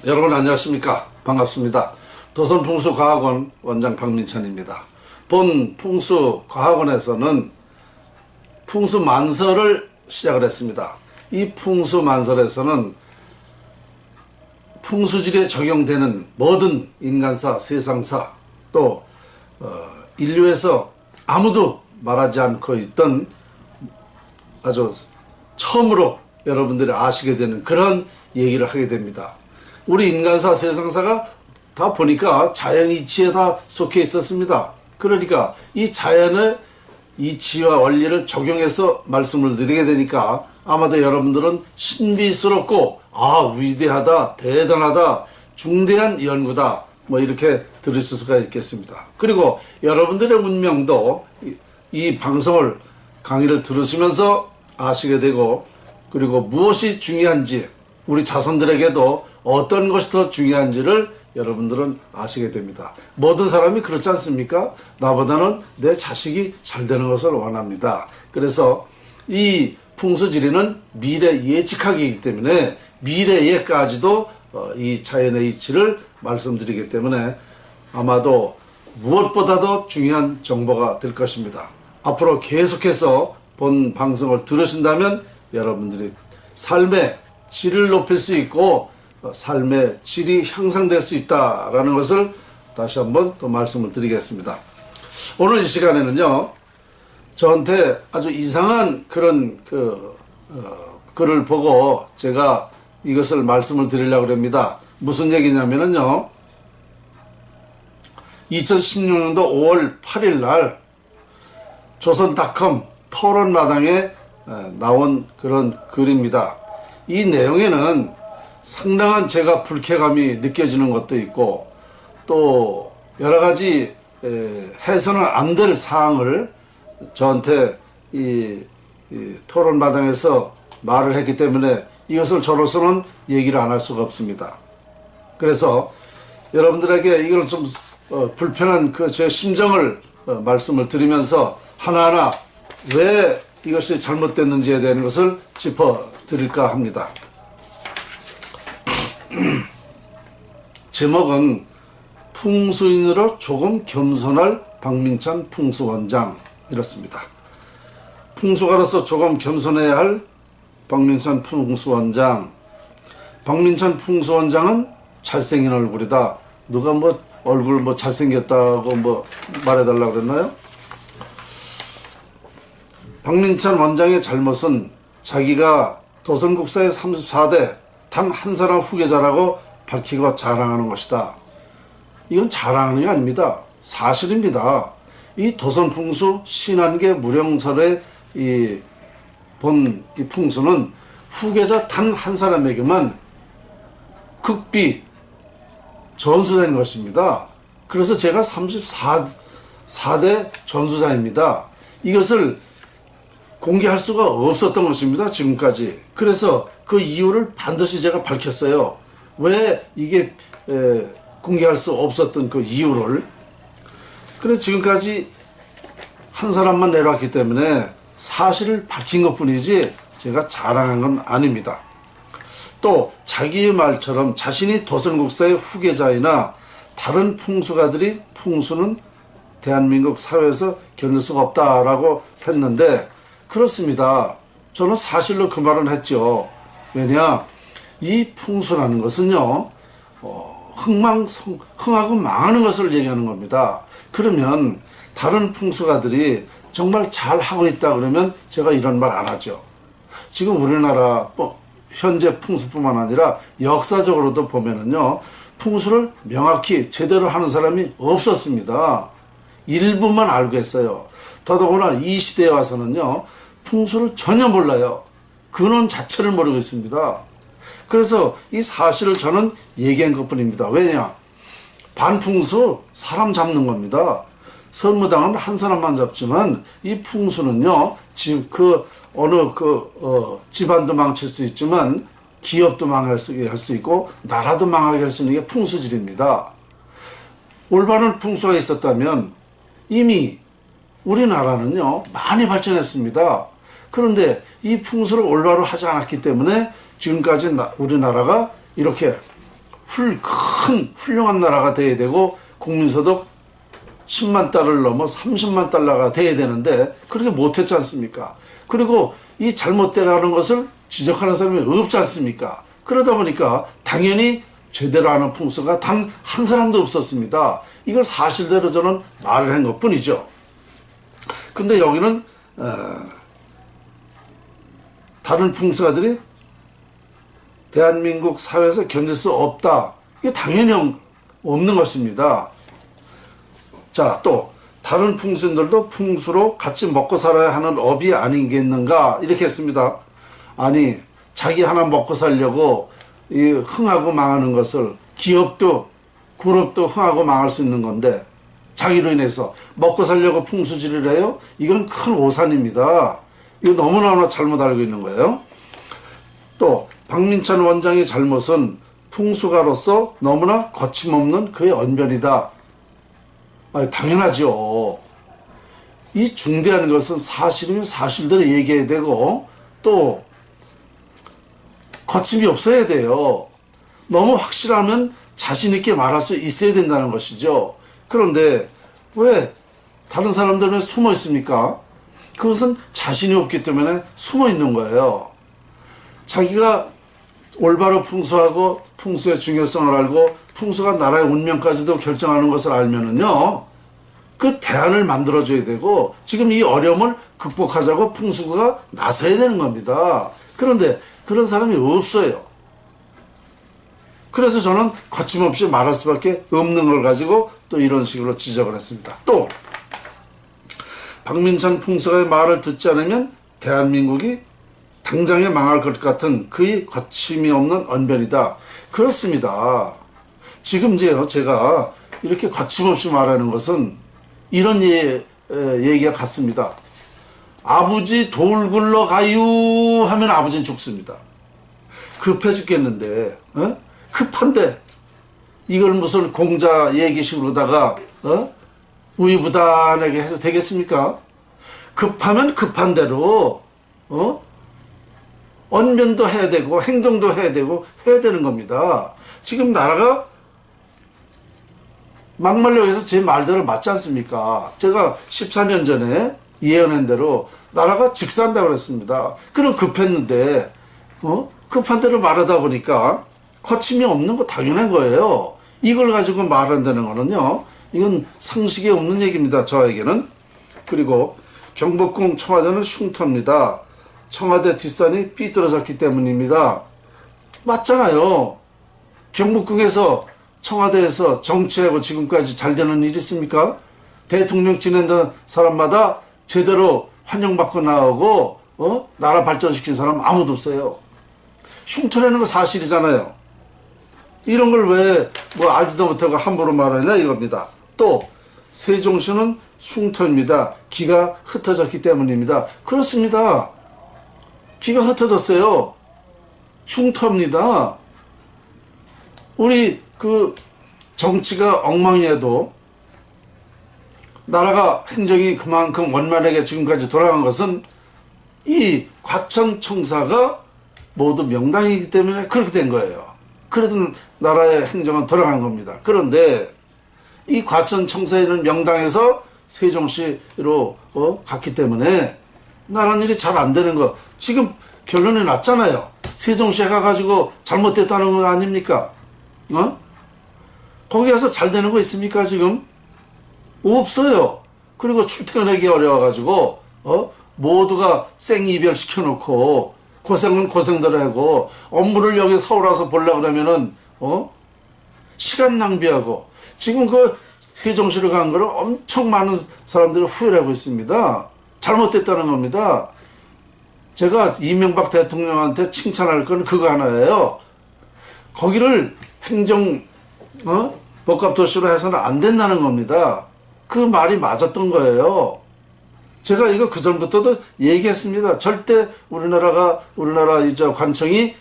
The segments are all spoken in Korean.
여러분 안녕하십니까? 반갑습니다. 도선풍수과학원 원장 박민찬입니다. 본 풍수과학원에서는 풍수만설을 시작을 했습니다. 이 풍수만설에서는 풍수질에 적용되는 모든 인간사, 세상사, 또 인류에서 아무도 말하지 않고 있던 아주 처음으로 여러분들이 아시게 되는 그런 얘기를 하게 됩니다. 우리 인간사, 세상사가 다 보니까 자연 이치에 다 속해 있었습니다. 그러니까 이 자연의 이치와 원리를 적용해서 말씀을 드리게 되니까 아마도 여러분들은 신비스럽고 위대하다, 대단하다, 중대한 연구다 뭐 이렇게 들으실 수가 있겠습니다. 그리고 여러분들의 운명도 이 방송을 강의를 들으시면서 아시게 되고, 그리고 무엇이 중요한지 우리 자손들에게도 어떤 것이 더 중요한지를 여러분들은 아시게 됩니다. 모든 사람이 그렇지 않습니까? 나보다는 내 자식이 잘 되는 것을 원합니다. 그래서 이 풍수지리는 미래 예측하기이기 때문에 미래에까지도 이 자연의 이치를 말씀드리기 때문에 아마도 무엇보다도 중요한 정보가 될 것입니다. 앞으로 계속해서 본 방송을 들으신다면 여러분들이 삶의 질을 높일 수 있고 삶의 질이 향상될 수 있다라는 것을 다시 한번 또 말씀을 드리겠습니다. 오늘 이 시간에는요, 저한테 아주 이상한 그런 글을 보고 제가 이것을 말씀을 드리려고 합니다. 무슨 얘기냐면요, 2016년도 5월 8일 날 조선닷컴 토론마당에 나온 그런 글입니다. 이 내용에는 상당한 제가 불쾌감이 느껴지는 것도 있고, 또 여러 가지 해서는 안 될 사항을 저한테 이 토론마당에서 말을 했기 때문에 이것을 저로서는 얘기를 안 할 수가 없습니다. 그래서 여러분들에게 이걸 좀 불편한 제 심정을 말씀을 드리면서 하나하나 왜 이것이 잘못됐는지에 대한 것을 짚어 드릴까 합니다. 제목은 풍수인으로 조금 겸손할 박민찬 풍수원장, 이렇습니다. 풍수가로서 조금 겸손해야 할 박민찬 풍수원장. 박민찬 풍수원장은 잘생긴 얼굴이다. 누가 얼굴 잘생겼다고 말해달라고 그랬나요? 박민찬 원장의 잘못은 자기가 도선국사의 34대 단 한 사람 후계자라고 밝히고 자랑하는 것이다. 이건 자랑하는 게 아닙니다. 사실입니다. 이 도선풍수 신안계 무령설의 이 풍수는 후계자 단 한 사람에게만 극비 전수된 것입니다. 그래서 제가 34대 전수자입니다. 이것을 공개할 수가 없었던 것입니다, 지금까지. 그래서 그 이유를 반드시 제가 밝혔어요. 왜 이게 공개할 수 없었던 그 이유를. 그래서 지금까지 한 사람만 내려왔기 때문에 사실을 밝힌 것 뿐이지 제가 자랑한 건 아닙니다. 또 자기의 말처럼 자신이 도선국사의 후계자이나 다른 풍수가들이 풍수는 대한민국 사회에서 견딜 수가 없다라고 했는데, 그렇습니다. 저는 사실로 그 말을 했죠. 왜냐, 이 풍수라는 것은요, 흥하고 망하는 것을 얘기하는 겁니다. 그러면 다른 풍수가들이 정말 잘하고 있다 그러면 제가 이런 말 안 하죠. 지금 우리나라 현재 풍수뿐만 아니라 역사적으로도 보면은요, 풍수를 명확히 제대로 하는 사람이 없었습니다. 일부만 알고 했어요. 더더구나 이 시대에 와서는요, 풍수를 전혀 몰라요. 근원 자체를 모르고 있습니다. 그래서 이 사실을 저는 얘기한 것 뿐입니다. 왜냐? 반풍수 사람 잡는 겁니다. 선무당은 한 사람만 잡지만 이 풍수는요, 집안도 망칠 수 있지만 기업도 망하게 할 수 있고 나라도 망하게 할 수 있는 게 풍수질입니다. 올바른 풍수가 있었다면 이미 우리나라는요, 많이 발전했습니다. 그런데 이 풍수를 올바로 하지 않았기 때문에 지금까지 우리나라가 이렇게 큰 훌륭한 나라가 돼야 되고 국민소득 10만 달러를 넘어 30만 달러가 돼야 되는데 그렇게 못했지 않습니까? 그리고 이 잘못돼가는 것을 지적하는 사람이 없지 않습니까? 그러다 보니까 당연히 제대로 하는 풍수가 단 한 사람도 없었습니다. 이걸 사실대로 저는 말을 한 것뿐이죠. 근데 여기는 다른 풍수가들이 대한민국 사회에서 견딜 수 없다. 이게 당연히 없는 것입니다. 자, 또 다른 풍수인들도 풍수로 같이 먹고 살아야 하는 업이 아니겠는가 이렇게 했습니다. 아니 자기 하나 먹고 살려고 이 흥하고 망하는 것을 기업도 그룹도 흥하고 망할 수 있는 건데 자기로 인해서 먹고 살려고 풍수질을 해요? 이건 큰 오산입니다. 이거 너무너무 잘못 알고 있는 거예요. 또 박민찬 원장의 잘못은 풍수가로서 너무나 거침없는 그의 언변이다. 아니, 당연하죠. 이 중대한 것은 사실이면 사실대로 얘기해야 되고 또 거침이 없어야 돼요. 너무 확실하면 자신 있게 말할 수 있어야 된다는 것이죠. 그런데 왜 다른 사람들은 왜 숨어 있습니까? 그것은 자신이 없기 때문에 숨어 있는 거예요. 자기가 올바로 풍수하고 풍수의 중요성을 알고 풍수가 나라의 운명까지도 결정하는 것을 알면은요, 그 대안을 만들어줘야 되고 지금 이 어려움을 극복하자고 풍수가 나서야 되는 겁니다. 그런데 그런 사람이 없어요. 그래서 저는 거침없이 말할 수밖에 없는 걸 가지고 또 이런 식으로 지적을 했습니다. 또 박민찬 풍수가의 말을 듣지 않으면 대한민국이 당장에 망할 것 같은 그의 거침이 없는 언변이다. 그렇습니다. 지금 제가 이렇게 거침없이 말하는 것은 이런 얘기가 같습니다. 아버지 돌 굴러 가유 하면 아버지는 죽습니다. 급해 죽겠는데 급한데 이걸 무슨 공자 얘기식으로다가 우유부단하게 해서 되겠습니까? 급하면 급한 대로 언변도 해야 되고 행동도 해야 되고 해야 되는 겁니다. 지금 나라가 막말로 해서 제 말대로 맞지 않습니까? 제가 14년 전에 예언한 대로 나라가 직사한다고 그랬습니다. 그럼 급했는데 급한 대로 말하다 보니까 거침이 없는 거 당연한 거예요. 이걸 가지고 말한다는 거는요, 이건 상식이 없는 얘기입니다. 저에게는. 그리고 경복궁 청와대는 흉터입니다. 청와대 뒷산이 삐뚤어졌기 때문입니다. 맞잖아요. 경복궁에서 청와대에서 정치하고 지금까지 잘 되는 일이 있습니까? 대통령 지낸다는 사람마다 제대로 환영받고 나오고 나라 발전시킨 사람 아무도 없어요. 흉터라는 거 사실이잖아요. 이런 걸 왜 알지도 못하고 함부로 말하냐 이겁니다. 또 세종시는 흉터입니다. 기가 흩어졌기 때문입니다. 그렇습니다. 기가 흩어졌어요. 흉터입니다. 우리 그 정치가 엉망이어도 나라가 행정이 그만큼 원만하게 지금까지 돌아간 것은 이 과천청사가 모두 명당이기 때문에 그렇게 된 거예요. 그래도 나라의 행정은 돌아간 겁니다. 그런데 이 과천청사에 있는 명당에서 세종시로 갔기 때문에 나라는 일이 잘 안 되는 거 지금 결론이 났잖아요. 세종시에 가가지고 잘못됐다는 건 아닙니까? 거기 가서 잘 되는 거 있습니까 지금? 없어요. 그리고 출퇴근하기 어려워가지고 모두가 생이별 시켜놓고 고생은 고생대로 하고 업무를 여기 서울 와서 보려고 그러면은 시간 낭비하고 지금 그 세종시를 간 거를 엄청 많은 사람들이 후회를 하고 있습니다. 잘못됐다는 겁니다. 제가 이명박 대통령한테 칭찬할 건 그거 하나예요. 거기를 행정 복합도시로 해서는 안 된다는 겁니다. 그 말이 맞았던 거예요. 제가 이거 그전부터도 얘기했습니다. 절대 우리나라 이제 관청이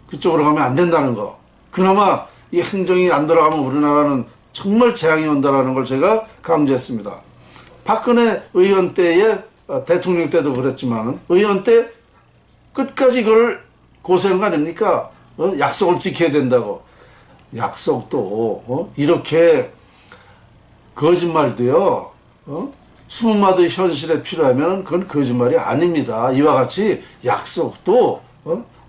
그쪽으로 가면 안 된다는 거. 그나마 이 행정이 안 들어가면 우리나라는 정말 재앙이 온다라는 걸 제가 강조했습니다. 박근혜 의원 때에 대통령 때도 그랬지만 의원 때 끝까지 이걸 고생한 거 아닙니까? 약속을 지켜야 된다고. 약속도 이렇게 거짓말도요. 수많은 현실에 필요하면 그건 거짓말이 아닙니다. 이와 같이 약속도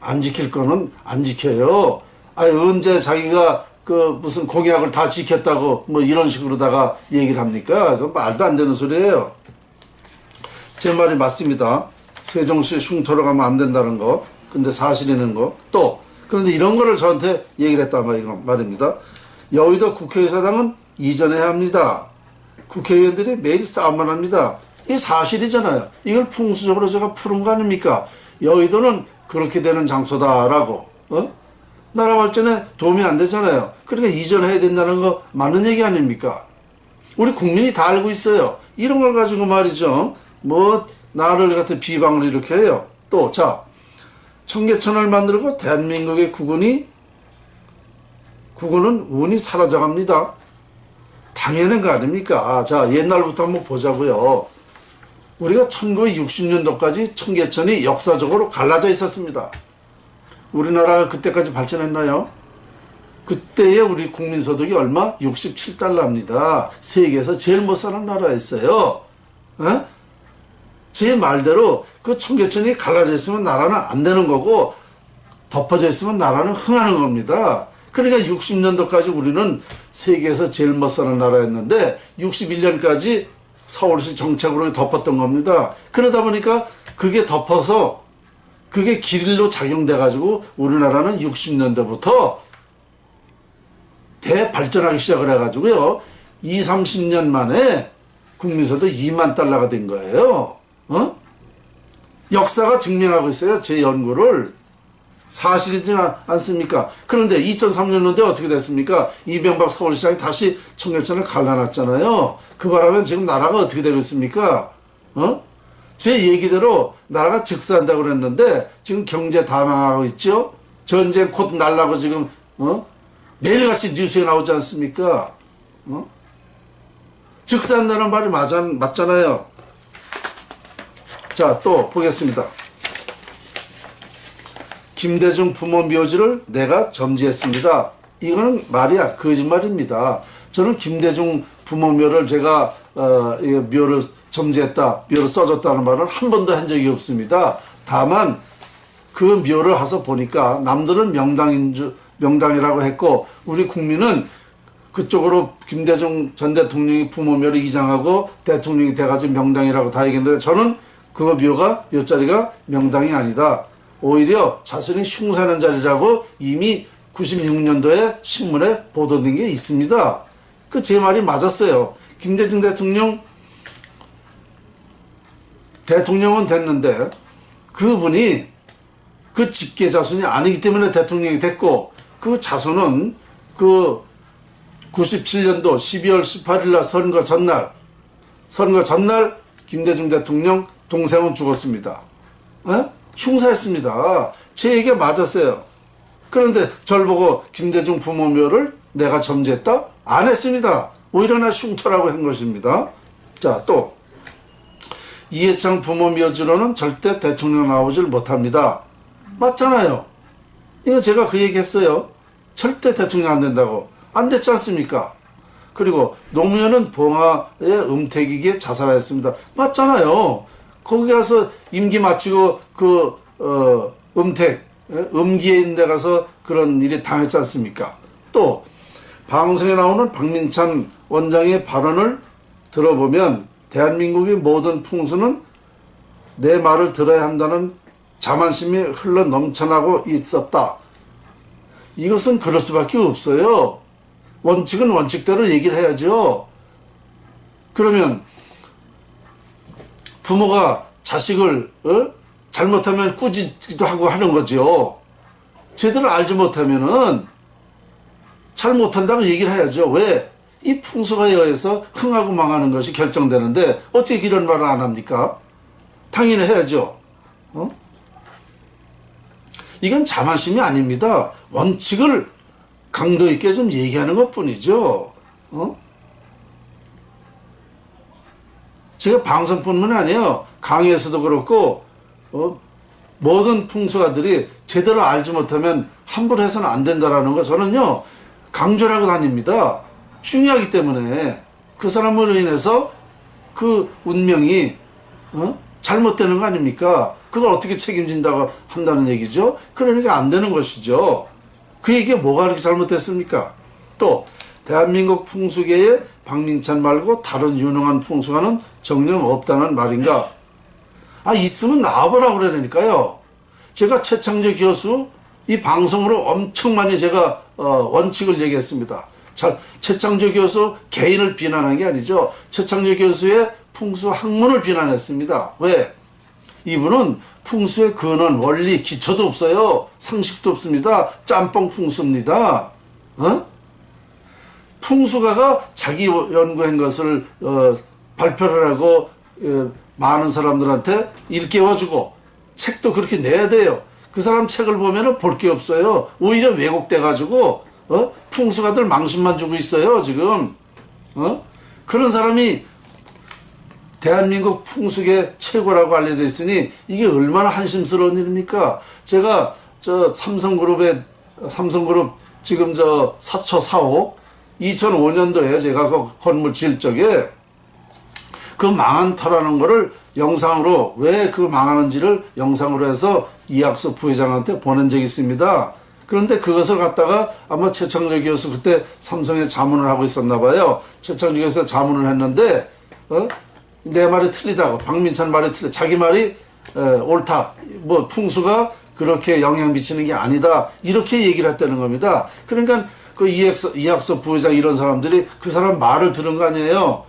안 지킬 거는 안 지켜요. 아니 언제 자기가 그 무슨 공약을 다 지켰다고 뭐 이런 식으로다가 얘기를 합니까? 그건 말도 안 되는 소리예요. 제 말이 맞습니다. 세종시 흉터로 가면 안 된다는 거. 근데 사실이는 거. 또 그런데 이런 거를 저한테 얘기를 했단 말입니다. 여의도 국회의사당은 이전해야 합니다. 국회의원들이 매일 싸움만 합니다. 이게 사실이잖아요. 이걸 풍수적으로 제가 푸른 거 아닙니까? 여의도는 그렇게 되는 장소다라고. 나라 발전에 도움이 안 되잖아요. 그러니까 이전해야 된다는 거 맞는 얘기 아닙니까? 우리 국민이 다 알고 있어요. 이런 걸 가지고 말이죠. 뭐 나를 같은 비방을 이렇게 해요. 또 자, 청계천을 만들고 대한민국의 국군은 운이 사라져갑니다. 당연한 거 아닙니까? 자, 옛날부터 한번 보자고요. 우리가 1960년도까지 청계천이 역사적으로 갈라져 있었습니다. 우리나라가 그때까지 발전했나요? 그때의 우리 국민소득이 얼마? 67달러입니다. 세계에서 제일 못 사는 나라였어요. 제 말대로 그 청계천이 갈라져 있으면 나라는 안 되는 거고 덮어져 있으면 나라는 흥하는 겁니다. 그러니까 60년도까지 우리는 세계에서 제일 못 사는 나라였는데 61년까지 서울시 정책으로 덮었던 겁니다. 그러다 보니까 그게 덮어서 그게 길로 작용돼 가지고 우리나라는 60년대부터 대발전하기 시작을 해가지고요. 20, 30년 만에 국민소득 2만 달러가 된 거예요. 역사가 증명하고 있어요. 제 연구를. 사실이지 않습니까? 그런데 2003년도에 어떻게 됐습니까? 이명박 서울시장이 다시 청계천을 갈라놨잖아요. 그 바람에 지금 나라가 어떻게 되고 있습니까? 제 얘기대로 나라가 즉사한다고 그랬는데 지금 경제 다 망하고 있죠? 전쟁 곧 날라고 지금 매일같이 뉴스에 나오지 않습니까? 즉사한다는 말이 맞잖아요. 자, 또 보겠습니다. 김대중 부모 묘지를 내가 점지했습니다. 이거는 말이야 거짓말입니다. 저는 김대중 부모 묘를 제가 묘를 점지했다, 묘를 써줬다는 말을 한 번도 한 적이 없습니다. 다만 그 묘를 가서 보니까 남들은 명당이라고 했고 우리 국민은 그쪽으로 김대중 전 대통령이 부모 묘를 이장하고 대통령이 돼가지고 명당이라고 다 얘기했는데 저는 그 묘자리가 명당이 아니다. 오히려 자신이 흉사하는 자리라고 이미 96년도에 신문에 보도된 게 있습니다. 그 제 말이 맞았어요. 김대중 대통령은 됐는데 그분이 그 직계 자손이 아니기 때문에 대통령이 됐고 그 자손은 그 97년도 12월 18일 날 선거 전날 김대중 대통령 동생은 죽었습니다. 흉사했습니다. 제 얘기가 맞았어요. 그런데 저를 보고 김대중 부모묘를 내가 점지했다? 안 했습니다. 오히려 나 흉터라고 한 것입니다. 자, 또 이해창 부모묘지로는 절대 대통령 나오질 못합니다. 맞잖아요. 이거 제가 그 얘기 했어요. 절대 대통령 안 된다고. 안 됐지 않습니까? 그리고 노무현은 봉화의 음택이기에 자살하였습니다. 맞잖아요. 거기 가서 임기 마치고 음기에 있는 데 가서 그런 일이 당했지 않습니까? 또 방송에 나오는 박민찬 원장의 발언을 들어보면 대한민국의 모든 풍수는 내 말을 들어야 한다는 자만심이 흘러 넘쳐나고 있었다. 이것은 그럴 수밖에 없어요. 원칙은 원칙대로 얘기를 해야죠. 그러면 부모가 자식을 잘못하면 꾸짖기도 하고 하는 거죠. 제대로 알지 못하면은 잘못한다고 얘기를 해야죠. 왜? 이 풍속에 의해서 흥하고 망하는 것이 결정되는데 어떻게 이런 말을 안 합니까? 당연히 해야죠. 이건 자만심이 아닙니다. 원칙을 강도 있게 좀 얘기하는 것 뿐이죠. 제가 방송뿐만 아니에요. 강의에서도 그렇고 모든 풍수가들이 제대로 알지 못하면 함부로 해서는 안 된다라는 거 저는요 강조하고 다닙니다. 중요하기 때문에 그 사람으로 인해서 그 운명이 잘못되는 거 아닙니까? 그걸 어떻게 책임진다고 한다는 얘기죠. 그러니까 안 되는 것이죠. 그 얘기가 뭐가 그렇게 잘못됐습니까? 또 대한민국 풍수계에 박민찬 말고 다른 유능한 풍수가는 정녕 없다는 말인가? 있으면 나와보라고 그러니까요. 제가 최창조 교수 이 방송으로 엄청 많이 제가 원칙을 얘기했습니다. 최창조 교수 개인을 비난한 게 아니죠. 최창조 교수의 풍수 학문을 비난했습니다. 왜? 이분은 풍수의 근원, 원리, 기초도 없어요. 상식도 없습니다. 짬뽕 풍수입니다. 풍수가가 자기 연구한 것을 발표를 하고 많은 사람들한테 일깨워주고 책도 그렇게 내야 돼요. 그 사람 책을 보면은 볼 게 없어요. 오히려 왜곡돼가지고 풍수가들 망신만 주고 있어요 지금. 그런 사람이 대한민국 풍수계 최고라고 알려져 있으니 이게 얼마나 한심스러운 일입니까? 제가 삼성그룹 지금 사초 4호 2005년도에 제가 그 건물 지을 적에 그 망한 터라는 거를 영상으로 왜 그 망하는지를 영상으로 해서 이학수 부회장한테 보낸 적이 있습니다. 그런데 그것을 갖다가 아마 최창조 교수 그때 삼성에 자문을 하고 있었나 봐요. 최창조 교수가 자문을 했는데 내 말이 틀리다고, 박민찬 말이 틀려, 자기 말이 옳다, 뭐 풍수가 그렇게 영향 미치는 게 아니다, 이렇게 얘기를 했다는 겁니다. 그러니까 그 이학수 부회장 이런 사람들이 그 사람 말을 들은 거 아니에요.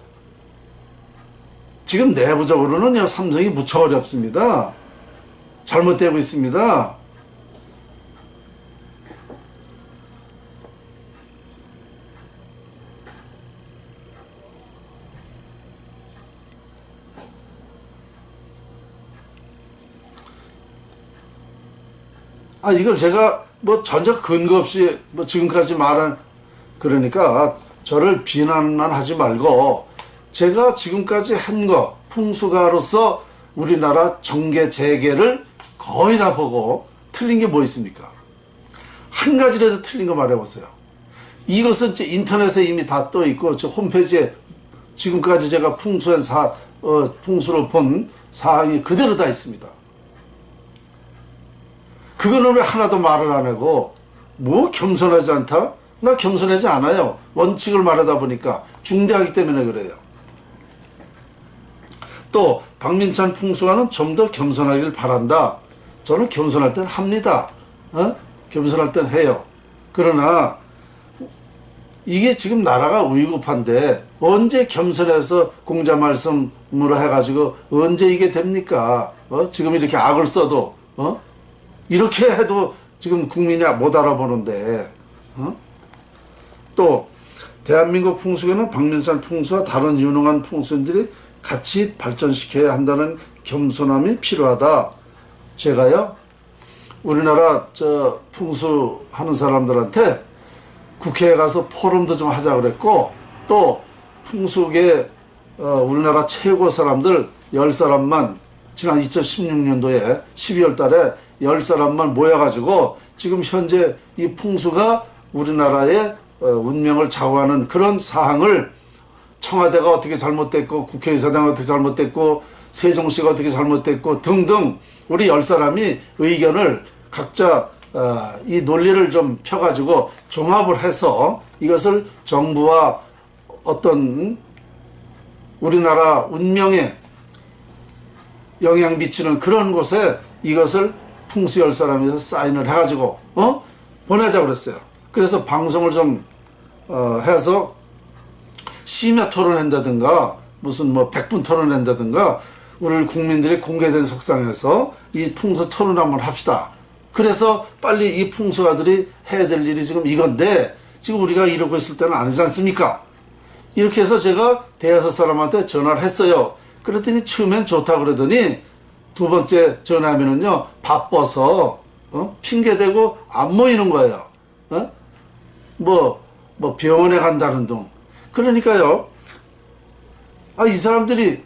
지금 내부적으로는요 삼성이 무척 어렵습니다. 잘못되고 있습니다. 이걸 제가 뭐 전혀 근거 없이 뭐 지금까지 말한, 그러니까 저를 비난만 하지 말고 제가 지금까지 한 거 풍수가로서 우리나라 정계 재계를 거의 다 보고 틀린 게 뭐 있습니까? 한 가지라도 틀린 거 말해보세요. 이것은 인터넷에 이미 다 떠 있고 저 홈페이지에 지금까지 제가 풍수로 본 사항이 그대로 다 있습니다. 그거는 왜 하나도 말을 안 하고 뭐 겸손하지 않다? 나 겸손하지 않아요. 원칙을 말하다 보니까 중대하기 때문에 그래요. 또 박민찬 풍수가는 좀 더 겸손하길 바란다. 저는 겸손할 땐 합니다. 겸손할 땐 해요. 그러나 이게 지금 나라가 위급한데 언제 겸손해서 공자 말씀으로 해가지고 언제 이게 됩니까? 지금 이렇게 악을 써도 이렇게 해도 지금 국민이 못 알아보는데. 또 대한민국 풍수계는 박민찬 풍수와 다른 유능한 풍수인들이 같이 발전시켜야 한다는 겸손함이 필요하다. 제가요 우리나라 풍수하는 사람들한테 국회에 가서 포럼도 좀 하자 그랬고, 또 풍수계 우리나라 최고 사람들 10사람만 지난 2016년도에 12월 달에 10사람만 모여가지고 지금 현재 이 풍수가 우리나라의 운명을 좌우하는 그런 사항을 청와대가 어떻게 잘못됐고 국회의사당이 어떻게 잘못됐고 세종시가 어떻게 잘못됐고 등등 우리 10사람이 의견을 각자 이 논리를 좀 펴가지고 종합을 해서 이것을 정부와 어떤 우리나라 운명에 영향 미치는 그런 곳에 이것을 풍수 10사람에서 사인을 해가지고 보내자고 그랬어요. 그래서 방송을 좀 해서 심야 토론한다든가 무슨 뭐 100분 토론한다든가 우리 국민들이 공개된 석상에서 이 풍수 토론 한번 합시다. 그래서 빨리 이 풍수가들이 해야 될 일이 지금 이건데 지금 우리가 이러고 있을 때는 아니지 않습니까? 이렇게 해서 제가 대여섯 사람한테 전화를 했어요. 그랬더니 처음엔 좋다 그러더니 두 번째 전화하면은요 바빠서 핑계대고 안 모이는 거예요. 뭐 병원에 간다는 둥. 그러니까요 이 사람들이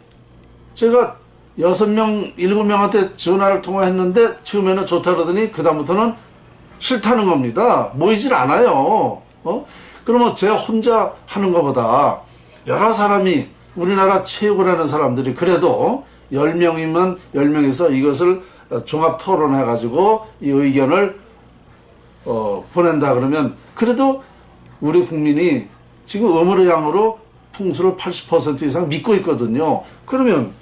제가 6명 7명한테 전화를 통화했는데 처음에는 좋다 그러더니 그 다음부터는 싫다는 겁니다. 모이질 않아요. 그러면 제가 혼자 하는 것보다 여러 사람이 우리나라 최고라는 사람들이 그래도 10명이면 10명에서 이것을 종합 토론해 가지고 이 의견을 보낸다 그러면 그래도 우리 국민이 지금 어물의양으로 풍수를 80% 이상 믿고 있거든요. 그러면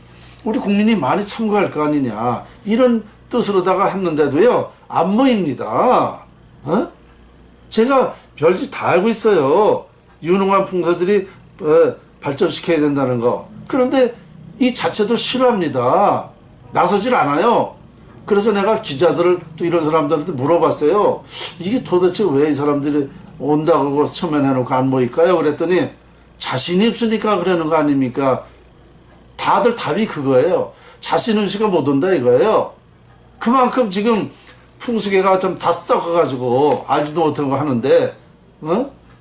우리 국민이 많이 참고할 거 아니냐 이런 뜻으로다가 했는데도요 안 모입니다. 제가 별짓 다 알고 있어요. 유능한 풍수들이 발전시켜야 된다는 거. 그런데 이 자체도 싫어합니다. 나서질 않아요. 그래서 내가 기자들을 또 이런 사람들한테 물어봤어요. 이게 도대체 왜 이 사람들이 온다고 처음에 해놓고 안 모일까요? 그랬더니 자신이 없으니까 그러는 거 아닙니까? 다들 답이 그거예요. 자신 없으니까 못 온다 이거예요. 그만큼 지금 풍수계가 좀 다 썩어가지고 알지도 못한 거 하는데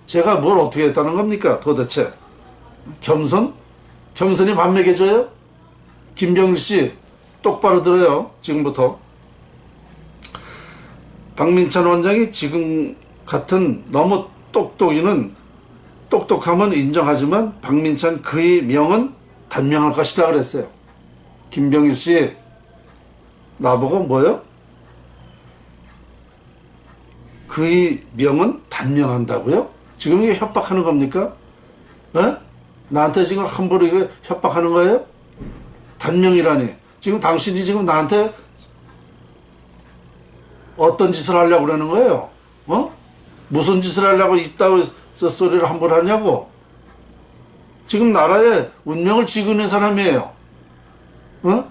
제가 뭘 어떻게 했다는 겁니까 도대체? 겸손? 겸손이 밥 먹여줘요? 김병일 씨 똑바로 들어요. 지금부터 박민찬 원장이 지금 같은 너무 똑똑함은 인정하지만 박민찬 그의 명은 단명할 것이다 그랬어요. 김병일 씨 나보고 뭐요? 그의 명은 단명한다고요? 지금 이게 협박하는 겁니까? 나한테 지금 함부로 이거 협박하는 거예요? 단명이라니. 지금 당신이 지금 나한테 어떤 짓을 하려고 그러는 거예요? 무슨 짓을 하려고 이따위 소리를 함부로 하냐고? 지금 나라의 운명을 쥐고 있는 사람이에요.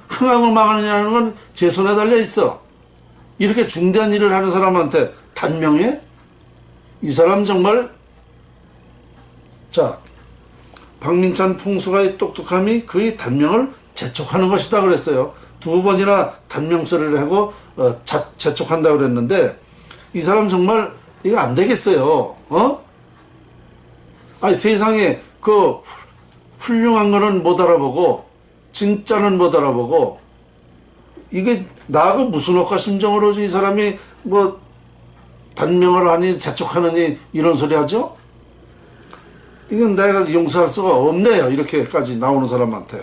흥황을 망하느냐는 건 제 손에 달려 있어. 이렇게 중대한 일을 하는 사람한테 단명해? 이 사람 정말 자 박민찬 풍수가의 똑똑함이 그의 단명을 재촉하는 것이다 그랬어요. 2번이나 단명 소리를 하고 재촉한다 그랬는데 이 사람 정말 이거 안 되겠어요. 아니 세상에 그 훌륭한 거는 못 알아보고 진짜는 못 알아보고 이게 나하고 무슨 억가심정으로 이 사람이 뭐 단명을 하니 재촉하느니 이런 소리 하죠? 이건 내가 용서할 수가 없네요. 이렇게까지 나오는 사람한테.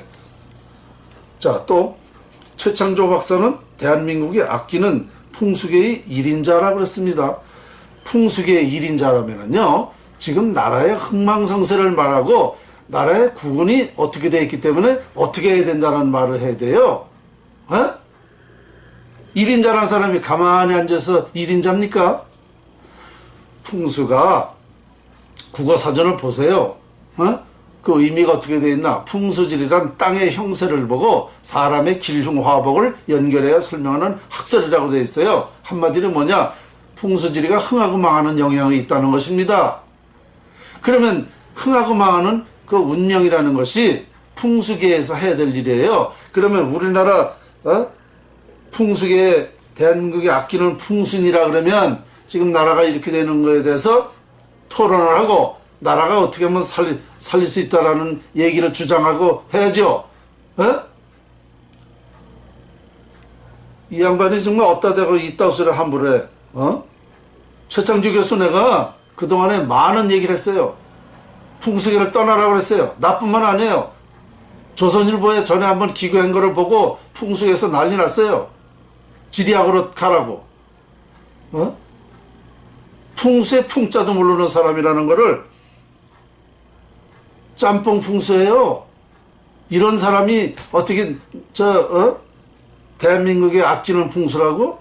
자, 또 최창조 박사는 대한민국이 아끼는 풍수계의 1인자라고 그랬습니다. 풍수계의 1인자라면은요 지금 나라의 흥망성쇠를 말하고 나라의 구군이 어떻게 되어 있기 때문에 어떻게 해야 된다는 말을 해야 돼요. 1인자라는 사람이 가만히 앉아서 1인자입니까? 풍수가 국어사전을 보세요. 그 의미가 어떻게 되어 있나? 풍수지리란 땅의 형세를 보고 사람의 길흉화복을 연결해야 설명하는 학설이라고 되어 있어요. 한마디로 뭐냐? 풍수지리가 흥하고 망하는 영향이 있다는 것입니다. 그러면 흥하고 망하는 그 운명이라는 것이 풍수계에서 해야 될 일이에요. 그러면 우리나라 풍수계에 대한민국이 아끼는 풍순이라 그러면 지금 나라가 이렇게 되는 거에 대해서 토론을 하고 나라가 어떻게 하면 살릴 수 있다라는 얘기를 주장하고 해야죠. 이 양반이 정말 어디다 대고 이따위 소리를 함부로 해. 최창조 교수 내가 그동안에 많은 얘기를 했어요. 풍수계를 떠나라고 그랬어요. 나뿐만 아니에요. 조선일보에 전에 한번 기고한 거를 보고 풍수계에서 난리 났어요. 지리학으로 가라고. 풍수의 풍자도 모르는 사람이라는 거를 짬뽕 풍수예요. 이런 사람이 어떻게 대한민국에 아끼는 풍수라고?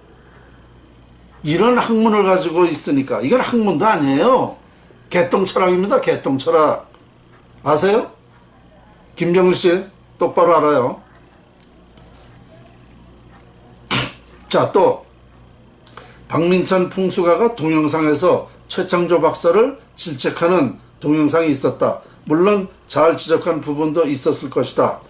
이런 학문을 가지고 있으니까 이건 학문도 아니에요. 개똥철학입니다. 개똥철학. 아세요? 김병일 씨 똑바로 알아요. 자, 또 박민찬 풍수가가 동영상에서 최창조 박사를 질책하는 동영상이 있었다. 물론 잘 지적한 부분도 있었을 것이다.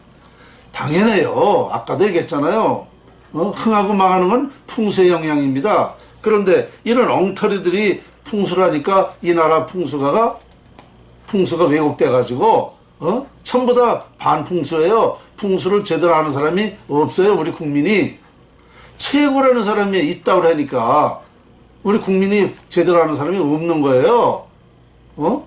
당연해요. 아까도 얘기했잖아요. 흥하고 망하는 건 풍수의 영향입니다. 그런데 이런 엉터리들이 풍수라니까 이 나라 풍수가 왜곡돼 가지고 전부 다 반풍수예요. 풍수를 제대로 아는 사람이 없어요. 우리 국민이. 최고라는 사람이 있다고 하니까 우리 국민이 제대로 아는 사람이 없는 거예요. 어?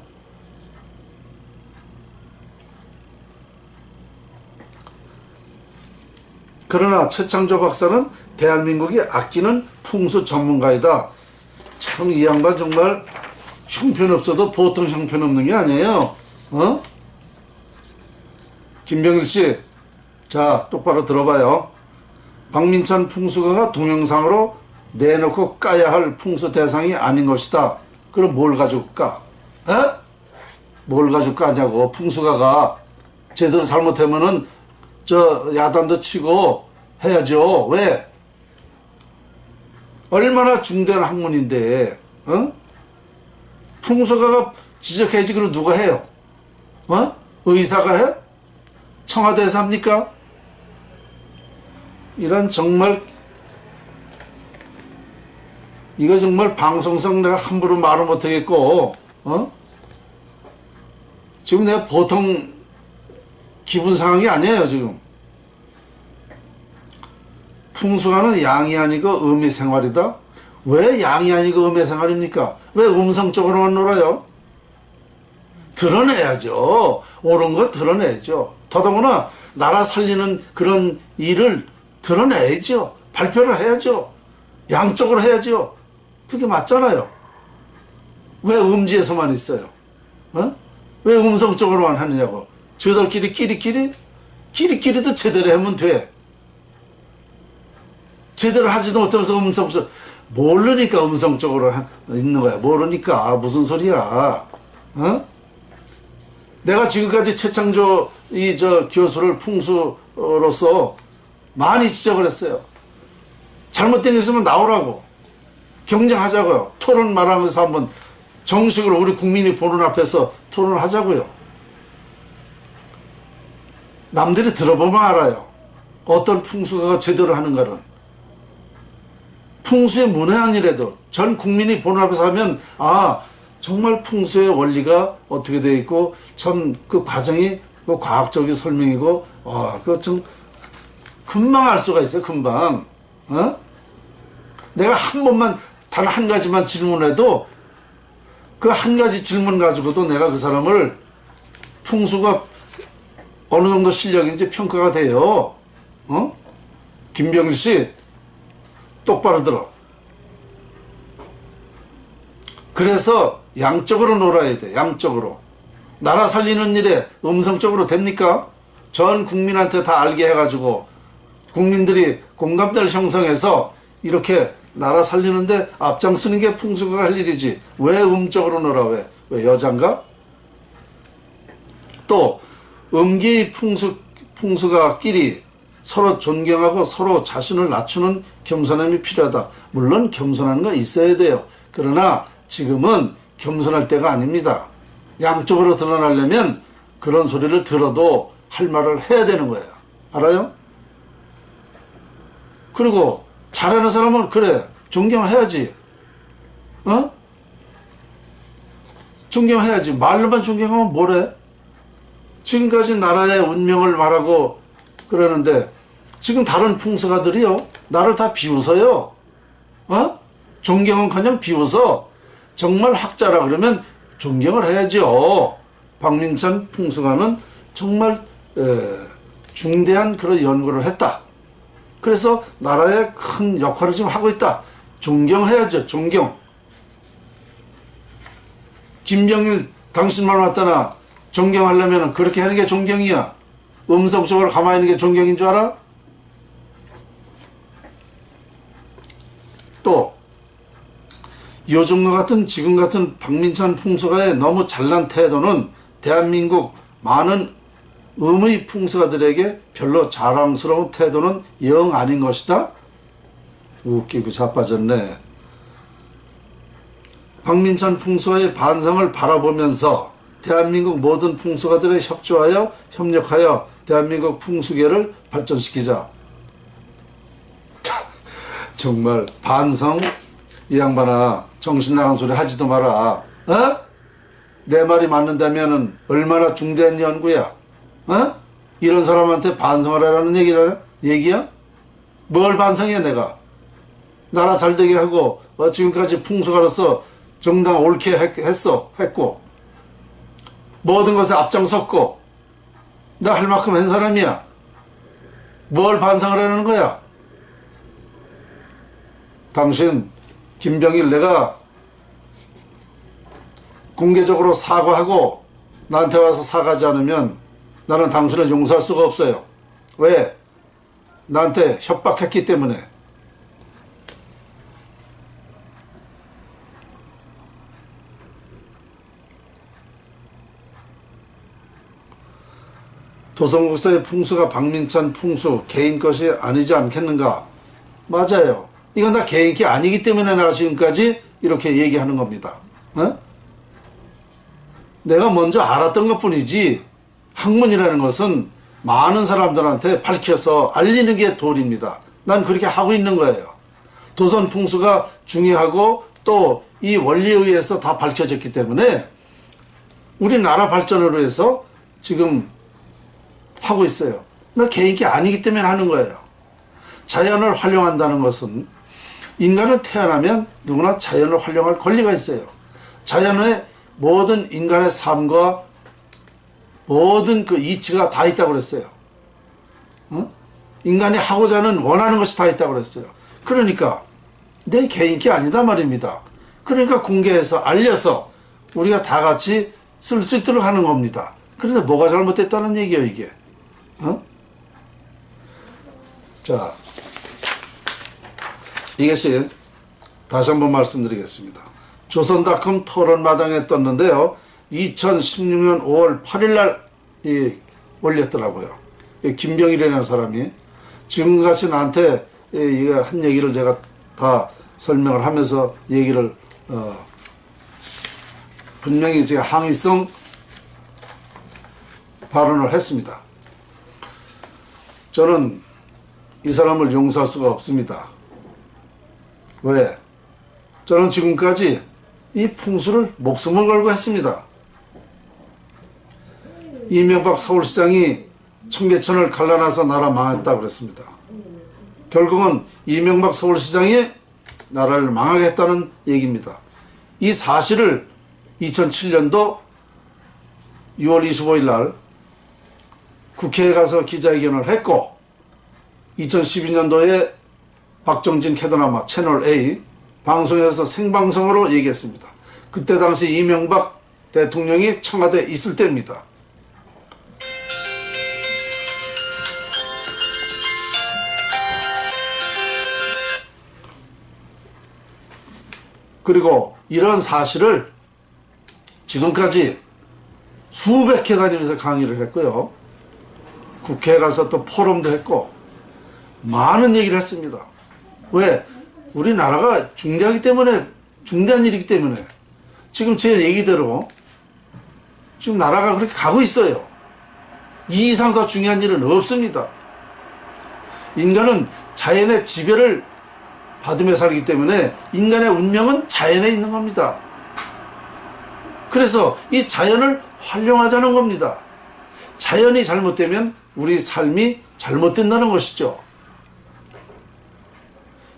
그러나 최창조 박사는 대한민국이 아끼는 풍수 전문가이다. 참 이 양반 정말 형편없어도 보통 형편없는 게 아니에요. 어? 김병일 씨, 자 똑바로 들어봐요. 박민찬 풍수가가 동영상으로 내놓고 까야 할 풍수 대상이 아닌 것이다. 그럼 뭘 가지고 까? 에? 뭘 가지고 까냐고. 풍수가가 제대로 잘못하면은 저 야단도 치고 해야죠. 왜? 얼마나 중대한 학문인데, 어? 풍수가가 지적해야지. 그럼 누가 해요? 어? 의사가 해? 청와대에서 합니까? 이런 정말, 이거 정말 방송상 내가 함부로 말을 못하겠고, 어? 지금 내가 보통 기분 상황이 아니에요, 지금. 풍수가는 양이 아니고 음의 생활이다? 왜 양이 아니고 음의 생활입니까? 왜 음성적으로만 놀아요? 드러내야죠. 옳은 거 드러내야죠. 더더구나 나라 살리는 그런 일을 드러내야죠. 발표를 해야죠. 양쪽으로 해야죠. 그게 맞잖아요. 왜 음지에서만 있어요? 어? 왜 음성적으로만 하느냐고. 저들끼리 끼리끼리도 제대로 하면 돼. 제대로 하지도 못하면서 음성적, 모르니까 음성적으로 있는 거야. 모르니까. 무슨 소리야. 어? 내가 지금까지 최창조 교수를 풍수로서 많이 지적을 했어요. 잘못된 게 있으면 나오라고. 경쟁하자고요. 토론 말하면서 한번 정식으로 우리 국민이 보는 앞에서 토론을 하자고요. 남들이 들어보면 알아요. 어떤 풍수가 제대로 하는가를. 풍수의 문외한이라도 전 국민이 보는 앞에서 하면 아 정말 풍수의 원리가 어떻게 되어 있고 참 그 과정이 그 과학적인 설명이고 그거 좀 금방 알 수가 있어요. 금방. 어? 내가 한 번만 단 한 가지만 질문해도 그 한 가지 질문 가지고도 내가 그 사람을 풍수가 어느 정도 실력인지 평가가 돼요. 어? 김병일 씨 똑바로 들어. 그래서 양쪽으로 놀아야 돼. 양쪽으로. 나라 살리는 일에 음성적으로 됩니까? 전 국민한테 다 알게 해가지고 국민들이 공감대를 형성해서 이렇게 나라 살리는데 앞장서는 게 풍수가 할 일이지. 왜 음적으로 놀아? 왜 여잔가? 또 음기 풍수가끼리 서로 존경하고 서로 자신을 낮추는 겸손함이 필요하다. 물론 겸손한 건 있어야 돼요. 그러나 지금은 겸손할 때가 아닙니다. 양쪽으로 드러나려면 그런 소리를 들어도 할 말을 해야 되는 거예요. 알아요? 그리고 잘하는 사람은 그래 존경해야지. 어? 존경해야지. 말로만 존경하면 뭐래? 지금까지 나라의 운명을 말하고 그러는데 지금 다른 풍수가들이요 나를 다 비웃어요. 어? 존경은 그냥 비웃어. 정말 학자라 그러면 존경을 해야죠. 박민찬 풍수가는 정말 중대한 그런 연구를 했다. 그래서 나라에 큰 역할을 지금 하고 있다. 존경해야죠. 존경. 김병일 당신만 왔다나 존경하려면 그렇게 하는 게 존경이야. 음성적으로 가만히 있는 게 존경인 줄 알아? 또 요즘과 같은 지금 같은 박민찬 풍수가의 너무 잘난 태도는 대한민국 많은 음의 풍수가들에게 별로 자랑스러운 태도는 영 아닌 것이다. 웃기고 자빠졌네. 박민찬 풍수가의 반성을 바라보면서 대한민국 모든 풍수가들의 협력하여 대한민국 풍수계를 발전시키자. 정말 반성? 이 양반아 정신 나간 소리 하지도 마라. 어? 내 말이 맞는다면은 얼마나 중대한 연구야. 어? 이런 사람한테 반성을 하라는 얘기야? 뭘 반성해 내가? 나라 잘되게 하고 지금까지 풍수가로서 정당 옳게 했고 모든 것에 앞장섰고 나 할 만큼 한 사람이야. 뭘 반성을 하는 거야? 당신 김병일 내가 공개적으로 사과하고 나한테 와서 사과하지 않으면 나는 당신을 용서할 수가 없어요. 왜? 나한테 협박했기 때문에. 조선국사의 풍수가 박민찬 풍수 개인 것이 아니지 않겠는가? 맞아요. 이건 다 개인 게 아니기 때문에 내가 지금까지 이렇게 얘기하는 겁니다. 어? 내가 먼저 알았던 것 뿐이지 학문이라는 것은 많은 사람들한테 밝혀서 알리는 게 도리입니다. 난 그렇게 하고 있는 거예요. 조선 풍수가 중요하고 또 이 원리에 의해서 다 밝혀졌기 때문에 우리나라 발전을 위해서 지금 하고 있어요. 나 개인이 아니기 때문에 하는 거예요. 자연을 활용한다는 것은 인간은 태어나면 누구나 자연을 활용할 권리가 있어요. 자연의 모든 인간의 삶과 모든 그 이치가 다 있다고 그랬어요. 인간이 하고자 하는 원하는 것이 다 있다고 그랬어요. 그러니까 내 개인이 아니다 말입니다. 그러니까 공개해서 알려서 우리가 다 같이 쓸 수 있도록 하는 겁니다. 그런데 뭐가 잘못됐다는 얘기예요, 이게. 자, 이것이 다시 한번 말씀드리겠습니다. 조선닷컴 토론마당에 떴는데요. 2016년 5월 8일 날 올렸더라고요. 김병일이라는 사람이 지금같이 나한테 한 얘기를 제가 다 설명을 하면서 얘기를 분명히 제가 항의성 발언을 했습니다. 저는 이 사람을 용서할 수가 없습니다. 왜? 저는 지금까지 이 풍수를 목숨을 걸고 했습니다. 이명박 서울시장이 청계천을 갈라놔서 나라 망했다고 그랬습니다. 결국은 이명박 서울시장이 나라를 망하게 했다는 얘기입니다. 이 사실을 2007년도 6월 25일 날 국회에 가서 기자회견을 했고 2012년도에 박정진 캐더나마 채널A 방송에서 생방송으로 얘기했습니다. 그때 당시 이명박 대통령이 청와대에 있을 때입니다. 그리고 이런 사실을 지금까지 수백 회 다니면서 강의를 했고요. 국회에 가서 또 포럼도 했고 많은 얘기를 했습니다. 왜? 우리나라가 중대하기 때문에, 중대한 일이기 때문에 지금 제 얘기대로 지금 나라가 그렇게 가고 있어요. 이 이상 더 중요한 일은 없습니다. 인간은 자연의 지배를 받으며 살기 때문에 인간의 운명은 자연에 있는 겁니다. 그래서 이 자연을 활용하자는 겁니다. 자연이 잘못되면 우리 삶이 잘못된다는 것이죠.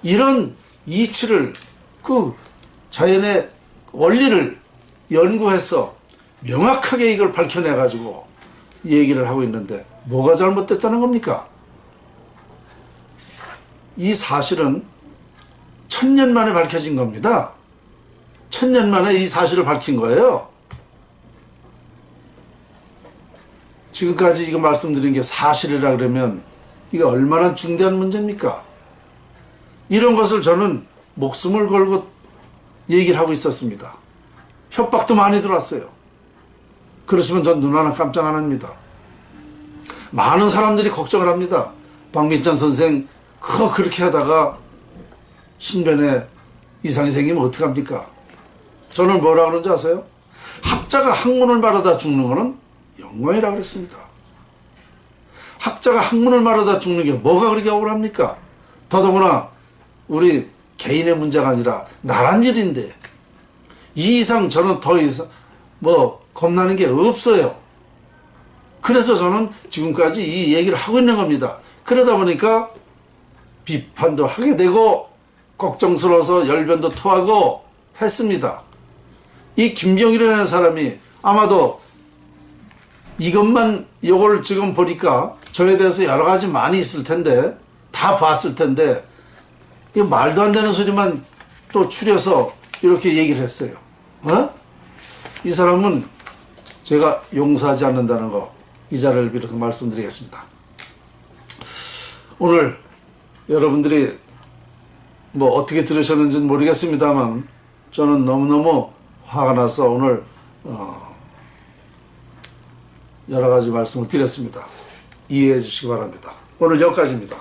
이런 이치를, 그 자연의 원리를 연구해서 명확하게 이걸 밝혀내가지고 얘기를 하고 있는데 뭐가 잘못됐다는 겁니까? 이 사실은 1000년 만에 밝혀진 겁니다. 1000년 만에 이 사실을 밝힌 거예요. 지금까지 이거 말씀드린 게 사실이라 그러면 이게 얼마나 중대한 문제입니까? 이런 것을 저는 목숨을 걸고 얘기를 하고 있었습니다. 협박도 많이 들어왔어요. 그러시면 전 눈 하나 깜짝 안 합니다. 많은 사람들이 걱정을 합니다. 박민찬 선생 그렇게 하다가 신변에 이상이 생기면 어떡합니까? 저는 뭐라 그러는지 아세요? 학자가 학문을 말하다 죽는 거는 영광이라고 그랬습니다. 학자가 학문을 말하다 죽는 게 뭐가 그렇게 억울합니까? 더더구나 우리 개인의 문제가 아니라 나란 일인데 이 이상 저는 더 이상 겁나는 게 없어요. 그래서 저는 지금까지 이 얘기를 하고 있는 겁니다. 그러다 보니까 비판도 하게 되고 걱정스러워서 열변도 토하고 했습니다. 이 김병일이라는 사람이 아마도 이것만 요걸 지금 보니까 저에 대해서 여러 가지 많이 있을 텐데 다 봤을 텐데 이 말도 안 되는 소리만 또 추려서 이렇게 얘기를 했어요. 이 사람은 제가 용서하지 않는다는 거 이 자리를 빌어서 말씀드리겠습니다. 오늘 여러분들이 뭐 어떻게 들으셨는지는 모르겠습니다만 저는 너무너무 화가 나서 오늘 여러 가지 말씀을 드렸습니다. 이해해 주시기 바랍니다. 오늘 여기까지입니다.